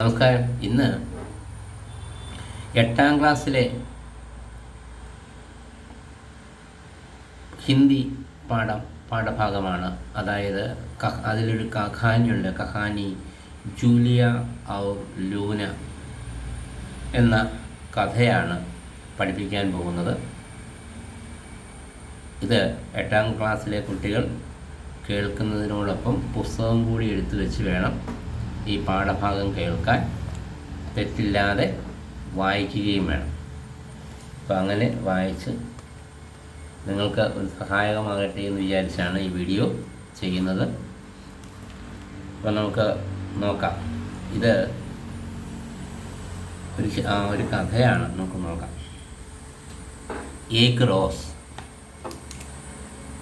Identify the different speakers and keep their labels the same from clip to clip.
Speaker 1: നമസ്കാരം. ഇന്ന് 8ാം ക്ലാസ്സിലെ ഹിന്ദി പാഠഭാഗമാണ്. അതായത് അതിലൊരു കഹാനിയുണ്ട്. കഹാനി ജൂലിയ ഔർ ലൂന എന്ന കഥയാണ് പഠിപ്പിക്കാൻ പോകുന്നത്. ഇത് 8ാം ക്ലാസ്സിലെ കുട്ടികൾ കേൾക്കുന്നതിനോടൊപ്പം പുസ്തകം കൂടി എടുത്തു വെച്ച് വേണം ഈ പാഠഭാഗം കേൾക്കാൻ. തെറ്റില്ലാതെ വായിക്കുകയും വേണം. അപ്പോൾ അങ്ങനെ വായിച്ച് നിങ്ങൾക്ക് ഒരു സഹായകമാകട്ടെ എന്ന് വിചാരിച്ചാണ് ഈ വീഡിയോ ചെയ്യുന്നത്. അപ്പോൾ നമുക്ക് നോക്കാം. ഇത് ഒരു കഥയാണ്. നമുക്ക് നോക്കാം. ഏക് റോസ്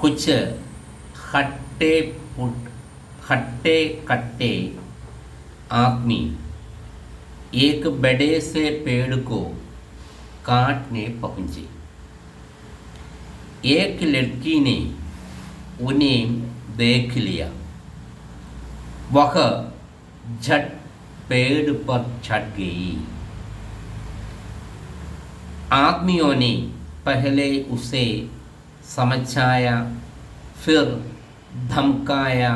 Speaker 1: കുച്ച് हट्टे कट्टे आदमी एक बड़े से पेड़ को काटने पहुंचे। एक लड़की ने उन्हें देख लिया। वह झट पेड़ पर चढ़ गई। आदमियों ने पहले उसे समझाया, फिर धमकाया,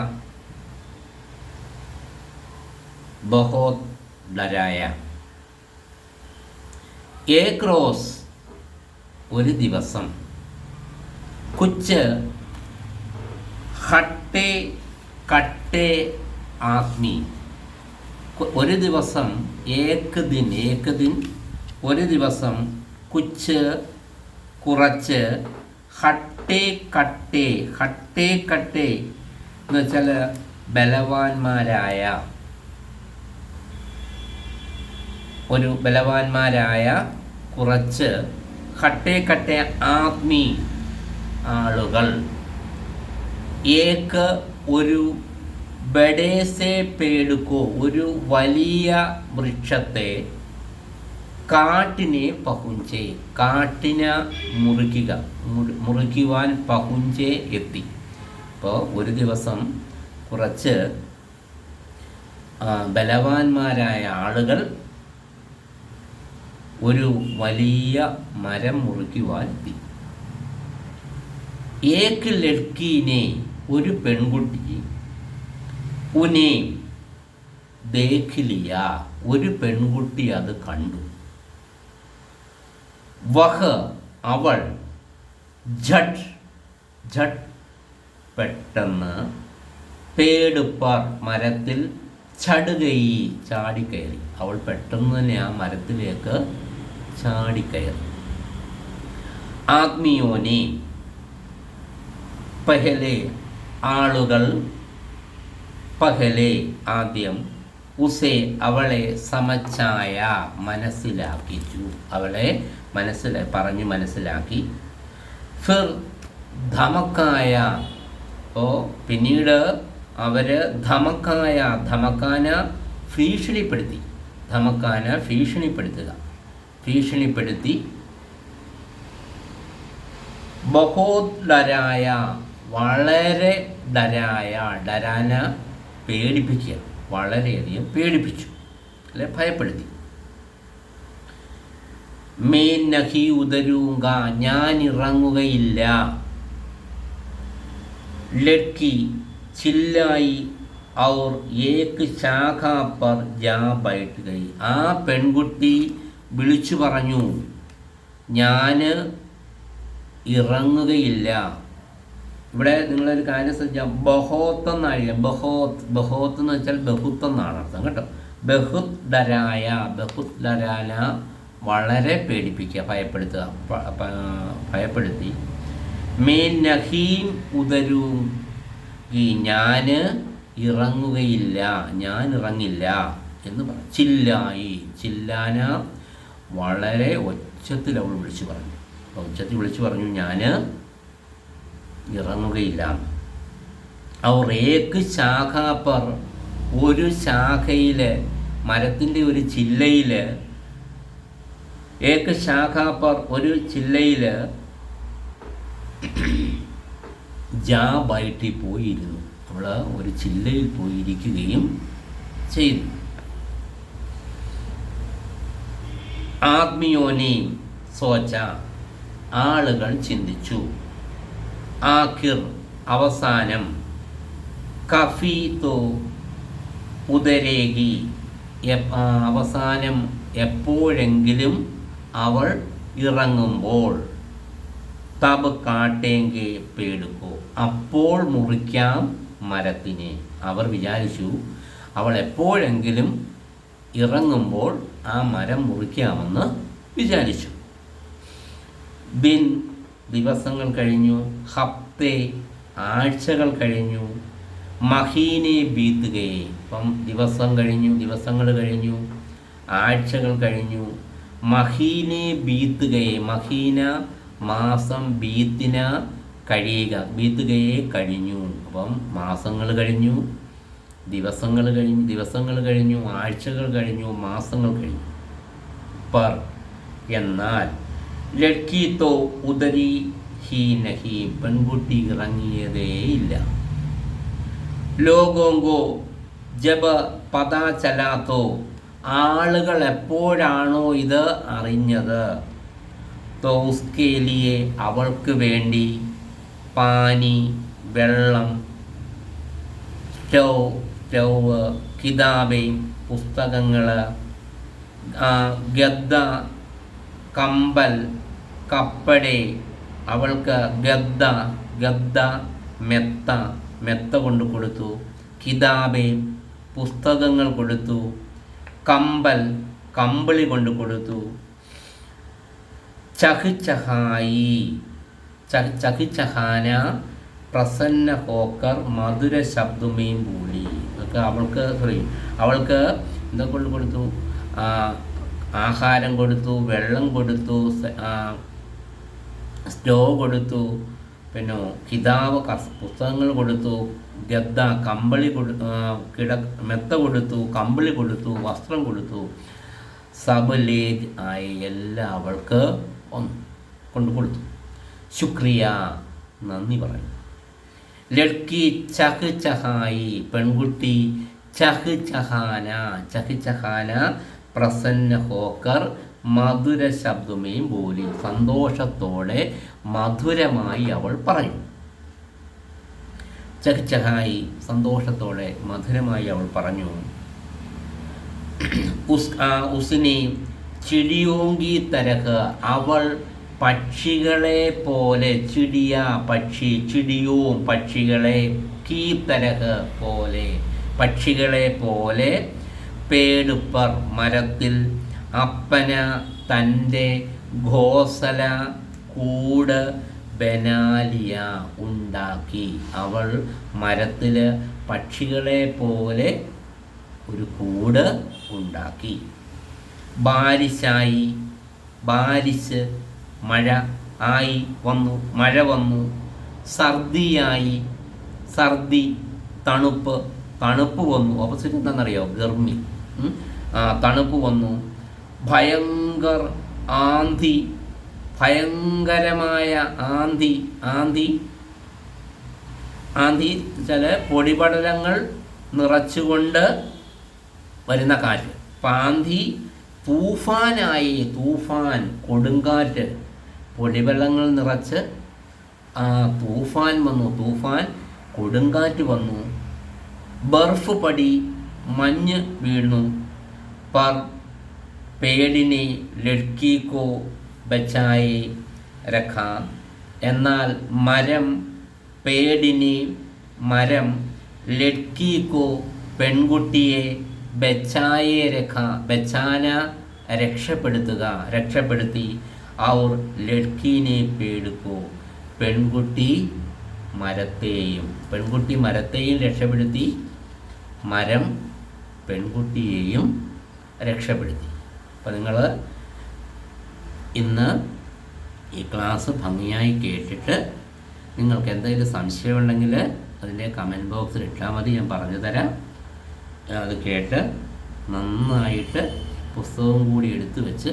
Speaker 1: बहुत डराया। एक रोज ഒരു ദിവസം കുച്ച് ഹട്ടെ കട്ടെ ആദ്മി ഒരു ദിവസം ഏക് ദിൻ ഒരു ദിവസം കുച്ച് കുറച്ച് ഹട്ടെ കട്ടെ എന്ന് വെച്ചാൽ ബലവാന്മാരായ കുറച്ച് ഹട്ടെ ആദ്മി ആളുകൾ ഏക്ക് ഒരു ബഡേസെ പേടുക്കോ ഒരു വലിയ വൃക്ഷത്തെ കാട്ടിനെ പഹുഞ്ചെ കാട്ടിനെ മുറിക്കുവാൻ പഹുഞ്ചെ എത്തി. അപ്പോൾ ഒരു ദിവസം കുറച്ച് ബലവാന്മാരായ ആളുകൾ ഒരു വലിയ മരം മുറിക്കുവാൻ എത്തി. ഏക് ലഡ്കീനെ ഒരു പെൺകുട്ടി ഉനെ ദേഖ് ലിയ ഒരു പെൺകുട്ടി അത് കണ്ടു. വഹ് അവൾ ഝട്ട് പെട്ടെന്ന് പേട് പർ മരത്തിൽ ചടുകയി ചാടിക്കയറി. അവൾ പെട്ടെന്ന് തന്നെ ആ മരത്തിലേക്ക് ചാടിക്കയറി. ആദ്മിയോനെ പഹലെ ആളുകൾ ആദ്യം ഉസെ അവളെ സമച്ചായ മനസ്സിലാക്കിച്ചു. അവളെ പറഞ്ഞു മനസ്സിലാക്കി. ഫിർ ധമക്കായ പിന്നീട് അവർ ധമക്കാന ഭീഷണിപ്പെടുത്തി. ബഹോത് ഡരായ വളരെ ഡരാന പേടിപ്പിക്കുക, വളരെയധികം പേടിപ്പിച്ചു അല്ലെ ഭയപ്പെടുത്തി. മേ നഹി ഉദരൂങ്ക ഞാൻ ഇറങ്ങുകയില്ല. ലഡ്കി ചില്ലായി ഔർ ഏക് ശാഖ പർ ജാ ബൈഠ് ഗയി. ആ പെൺകുട്ടി വിളിച്ചു പറഞ്ഞു, ഞാൻ ഇറങ്ങുകയില്ല. ഇവിടെ നിങ്ങളൊരു കാര്യം ശ്രദ്ധിച്ചാൽ ബഹോത്ത് എന്നാണ്. ബഹോത്ത് എന്ന് വെച്ചാൽ ബഹുത്ത് എന്നാണ് അർത്ഥം കേട്ടോ. ബഹുത് ഡരാന വളരെ പേടിപ്പിക്കുക, ഭയപ്പെടുത്തി. മേ നഹീം ഉദരൂങ്കി ഞാൻ ഇറങ്ങില്ല എന്ന് പറഞ്ഞു. ചില്ലാന വളരെ ഉച്ചത്തിൽ അവൾ വിളിച്ചു പറഞ്ഞു, ഞാൻ ഇറങ്ങുകയില്ല. അവർ ഏക്ക് ശാഖ പർ ഒരു ശാഖയിൽ മരത്തിൻ്റെ ഒരു ചില്ലയിൽ ഏക്ക് ശാഖ പർ ഒരു ചില്ലയിൽ ജാ ബൈഠി പോയിരുന്നു. അവൾ ഒരു ചില്ലയിൽ പോയിരിക്കുകയും ചെയ്തു. ആദ്മിയോനെയും സോച്ച, ആളുകൾ ചിന്തിച്ചു. ആഖിർ, അവസാനം. കഫീതോ, ഉദരേകി, അവസാനം എപ്പോഴെങ്കിലും അവൾ ഇറങ്ങുമ്പോൾ. തബ് കാട്ടേങ്കെ പേടുക്കോ, അപ്പോൾ മുറിക്കാം മരത്തിനെ. അവർ വിചാരിച്ചു അവൾ എപ്പോഴെങ്കിലും ഇറങ്ങുമ്പോൾ ആ മരം മുറിക്കാമെന്ന് വിചാരിച്ചു. ദിൻ, ദിവസങ്ങൾ കഴിഞ്ഞു. ഹപ്തേ, ആഴ്ചകൾ കഴിഞ്ഞു. മഹീനെ ബീത്തുകയെ, ഇപ്പം ദിവസങ്ങൾ കഴിഞ്ഞു, ആഴ്ചകൾ കഴിഞ്ഞു. മഹീനെ ബീത്തുകയെ, മഹീന മാസം, ബീത്തിന കഴിയുക, ബീത്തുകയെ കഴിഞ്ഞു. അപ്പം മാസങ്ങൾ കഴിഞ്ഞു, ദിവസങ്ങൾ കഴിഞ്ഞു, ആഴ്ചകൾ കഴിഞ്ഞു, മാസങ്ങൾ കഴിഞ്ഞു. പർ, എന്നാൽ. ലഡ്കീത്തോ ഉദരി ഹി നഹി, പെൺകുട്ടി ഇറങ്ങിയതേയില്ല. ലോകോങ്കോ ജബ് പതാ ചലാത്തോ, ആളുകൾ എപ്പോഴാണോ ഇത് അറിഞ്ഞത്. തോ ഉസ്കെ ലിയെ, അവൾക്ക് വേണ്ടി. പാനി, വെള്ളം. സ്റ്റൗവ്, കിതാബെ, പുസ്തകങ്ങൾ. ഗദ്ദ, കമ്പൽ. കപ്പടെ, അവൾക്ക്. ഗദ്ദ മെത്ത കൊണ്ട് കൊടുത്തു. കിതാബെ, പുസ്തകങ്ങൾ കൊടുത്തു. കമ്പൽ, കമ്പിളി കൊണ്ട് കൊടുത്തു. ചഹ്ചഹായി, ചഹിച്ചഹാന, പ്രസന്ന ഹോക്കർ, മധുര ശബ്ദമേം പൂളി. ഇതൊക്കെ അവൾക്ക് എന്തൊക്കെ കൊണ്ട് കൊടുത്തു? ആഹാരം കൊടുത്തു, വെള്ളം കൊടുത്തു, സ്റ്റോ കൊടുത്തു, പിന്നെ കിതാബ് പുസ്തകങ്ങൾ കൊടുത്തു, ഗദ്ദ കമ്പിളി മെത്ത കൊടുത്തു, കമ്പിളി കൊടുത്തു, വസ്ത്രം കൊടുത്തു. സബ് ലേജ് ആയി, എല്ലാം അവൾക്ക് കൊണ്ട് കൊടുത്തു. ശുക്രിയ, നന്ദി പറഞ്ഞു. ലഡ്കി ചഹ് ചഹായി, പെൺകുട്ടി. ചഹ് ചഹാന, പ്രസന്ന ഹോക്കർ, മധുര ശബ്ദമേയും ബോലി, സന്തോഷത്തോടെ മധുരമായി അവൾ പറഞ്ഞു. ചഹ് ചഹായി, സന്തോഷത്തോടെ മധുരമായി അവൾ പറഞ്ഞു. ഉസ്നെ ചിടിയോങ്കി തരഹ്, അവൾ പക്ഷികളെ പോലെ. ചിടിയ പക്ഷി, ചിടിയോം പക്ഷികളെ, കീ തരഹ് പോലെ, പക്ഷികളെ പോലെ. പേടുപ്പർ, മരത്തിൽ. അപ്പന, തൻ്റെ. ഘോസല, കൂട്. ബനാലിയ, ഉണ്ടാക്കി. അവൾ മരത്തിൽ പക്ഷികളെ പോലെ ഒരു കൂട് ഉണ്ടാക്കി. ബാരിശായി, ബാരിശ് മഴ. ആയി, വന്നു, മഴ വന്നു. സർദിയായി, സർദി തണുപ്പ്, തണുപ്പ് വന്നു. ഓപ്പോസിറ്റ് എന്താണെന്നറിയോ? ഗർമി. തണുപ്പ് വന്നു. ഭയങ്കർ ആന്ധി, ഭയങ്കരമായ ആന്ധി. ആന്ധി ചില പൊടിപടലങ്ങൾ നിറച്ചുകൊണ്ട് വരുന്ന കാറ്റ്. പാന്ധി തൂഫാനായി, തൂഫാൻ കൊടുങ്കാറ്റ്, പൊടിവെള്ളങ്ങൾ നിറച്ച് തൂഫാൻ വന്നു, തൂഫാൻ കൊടുങ്കാറ്റ് വന്നു. ബർഫ് പടി, മഞ്ഞ് വീണു. പർ, പേടിനെ. ലഡ്കിക്കോ ബച്ചായെ രഖ, എന്നാൽ മരം. പേടിനെ, മരം. ലഡ്കിക്കോ, പെൺകുട്ടിയെ. ബച്ചായെ രഖ, ബച്ചാന രക്ഷപ്പെടുത്തി. ഔർ ലഡ്കീനെ പേടുക്കോ, പെൺകുട്ടി മരത്തെയും. പെൺകുട്ടി മരത്തെയും രക്ഷപ്പെടുത്തി, മരം പെൺകുട്ടിയെയും രക്ഷപ്പെടുത്തി. അപ്പോൾ നിങ്ങൾ ഇന്ന് ഈ ക്ലാസ് ഭംഗിയായി കേട്ടിട്ട് നിങ്ങൾക്ക് എന്തെങ്കിലും സംശയമുണ്ടെങ്കിൽ അതിൻ്റെ കമൻറ്റ് ബോക്സിൽ ഇട്ടാൽ മതി, ഞാൻ പറഞ്ഞു തരാം. അത് കേട്ട് നന്നായിട്ട് പുസ്തകവും കൂടി എടുത്ത് വെച്ച്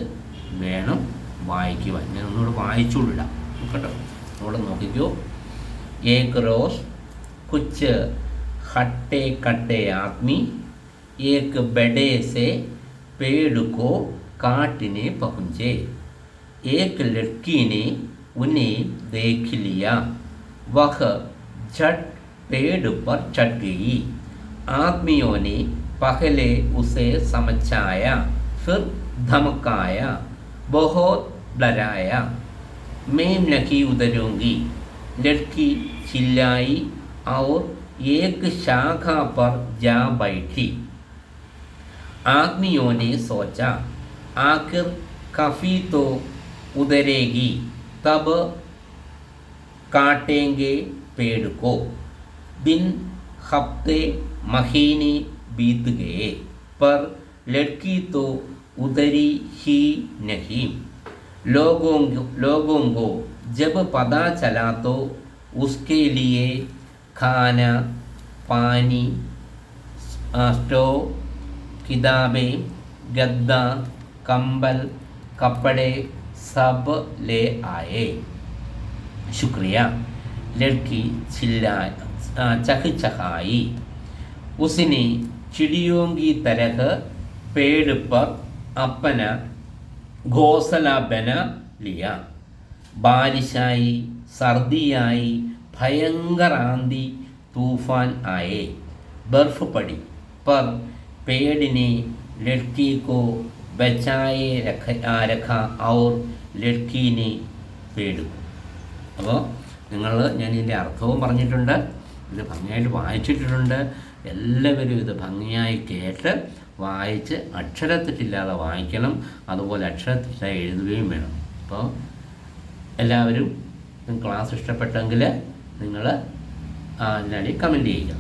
Speaker 1: വേണം വായിക്കുവാൻ. ഞാൻ ഒന്നുകൂടെ വായിച്ചുകൊണ്ടിടാം കേട്ടോ, ഒന്നുകൂടെ നോക്കിക്കോ. ഏക് റോസ് കുച്ച് ഹട്ടെ കട്ടെ ആദ്മി, ഏക് ബഡേ സെ പേड़ को काटने पहुँचे। एक लड़की ने उन्हें देख लिया। वह झट पेड़ पर चढ़ गई। आदमियों ने पहले उसे समझाया, फिर धमकाया, बहुत डराया। मैं नहीं उतरूंगी, लड़की चिल्लाई और एक शाखा पर जा बैठी। आदमियों ने सोचा, आखिर कभी तो उतरेगी, तब काटेंगे पेड़ को। दिन हफ्ते महीने बीत गए, पर लड़की तो उतरी ही नहीं। लोगों को जब पता चला तो उसके लिए खाना, पानी, स्टोव, किताबें, गद्दा, कंबल, कपड़े सब ले आए। शुक्रिया, लड़की चहचहाई। उसने चिड़ियों की तरह पेड़ पर अपना घोंसला बना लिया। बारिश आई, सर्दी आई, भयंकर आंधी तूफान आए, बर्फ पड़ी, पर पेड़ ने लड़की को बचाए रखा और लड़की ने पेड़ को। അപ്പോൾ ഞാൻ ഇതിൻ്റെ അർത്ഥവും പറഞ്ഞിട്ടുണ്ട്, ഇത് ഭംഗിയായിട്ട് വായിച്ചിട്ടുണ്ട്. എല്ലാവരും ഇത് ഭംഗിയായി കേട്ട് വായിച്ച് അക്ഷരത്തെറ്റില്ലാതെ വായിക്കണം, അതുപോലെ അക്ഷരത്തെറ്റായി എഴുതുകയും വേണം. അപ്പോൾ എല്ലാവരും ക്ലാസ് ഇഷ്ടപ്പെട്ടെങ്കിൽ നിങ്ങൾ അതിനായി കമൻറ്റ് ചെയ്യുക.